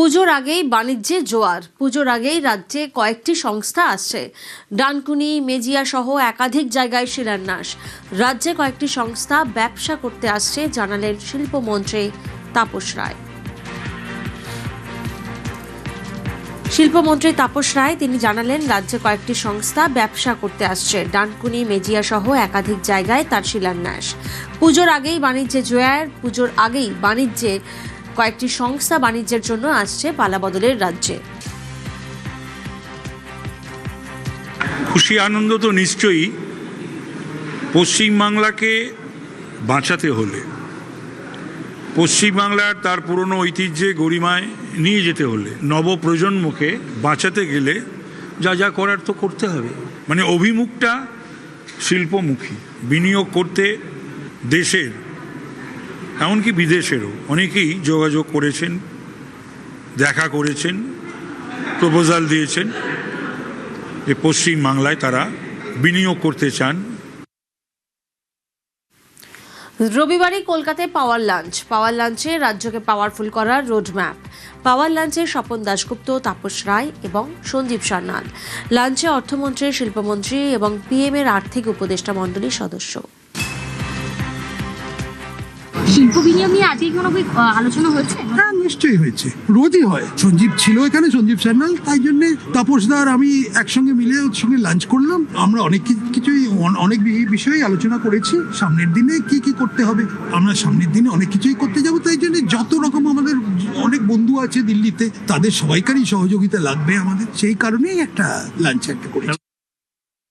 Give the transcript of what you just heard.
পুজোর আগেই বাণিজ্যে জোয়ার। পুজোর আগেই রাজ্যে কয়েকটি সংস্থা আসছে। ডানকুনি, মেজিয়া সহ একাধিক জায়গায় শিলান্যাস। রাজ্যে কয়েকটি সংস্থা ব্যবসা করতে আসছে জানালেন শিল্পমন্ত্রী তাপস রায়। শিল্পমন্ত্রী তাপস রায় তিনি জানালেন, রাজ্যে কয়েকটি সংস্থা ব্যবসা করতে আসছে। ডানকুনি, মেজিয়া সহ একাধিক জায়গায় তার শিলান্যাস। পুজোর আগেই বাণিজ্যে জোয়ার। পুজোর আগেই বাণিজ্যে কয়েকটি সংস্থা বাণিজ্যের জন্য আসছে পালাবদলের রাজ্যে। খুশি আনন্দ তো নিশ্চয়ই। পশ্চিমবাংলাকে বাঁচাতে হলে, পশ্চিমবাংলার তার পুরনো ঐতিহ্যে গরিমায় নিয়ে যেতে হলে, নবপ্রজন্মকে বাঁচাতে গেলে যা যা করার তো করতে হবে। মানে অভিমুখটা শিল্পমুখী। বিনিয়োগ করতে দেশের এমনকি বিদেশেরও অনেকেই যোগাযোগ করেছেন, দেখা করেছেন, প্রপোজাল দিয়েছেন যে পশ্চিমবাংলায় তারা বিনিয়োগ করতে চান। রবিবারই কলকাতায় পাওয়ার লাঞ্চে রাজ্যকে পাওয়ারফুল করার রোডম্যাপ। পাওয়ার লাঞ্চে স্বপন দাশগুপ্ত, তাপস রায় এবং সঞ্জীব সান্যাল। লাঞ্চে অর্থমন্ত্রী, শিল্পমন্ত্রী এবং পিএম এর আর্থিক উপদেষ্টা মণ্ডলীর সদস্য। শিল্প বিনিয়োগ নিয়ে আজকে কোনো আলোচনা হয়েছে? হ্যাঁ, নিশ্চয়ই হয়েছে, রোজই হয়। সঞ্জীব ছিল এখানে, সঞ্জীব সান্যাল, তাই জন্য তাপসদার আমি একসঙ্গে মিলে ওর সঙ্গে লাঞ্চ করলাম। আমরা অনেক কিছুই অনেক বিষয়ে আলোচনা করেছি। সামনের দিনে কি কি করতে হবে, আমরা সামনের দিনে অনেক কিছুই করতে যাব। তাই জন্য যত রকম আমাদের অনেক বন্ধু আছে দিল্লিতে, তাদের সবাইকারই সহযোগিতা লাগবে আমাদের, সেই কারণেই একটা লাঞ্চ একটা করেছি।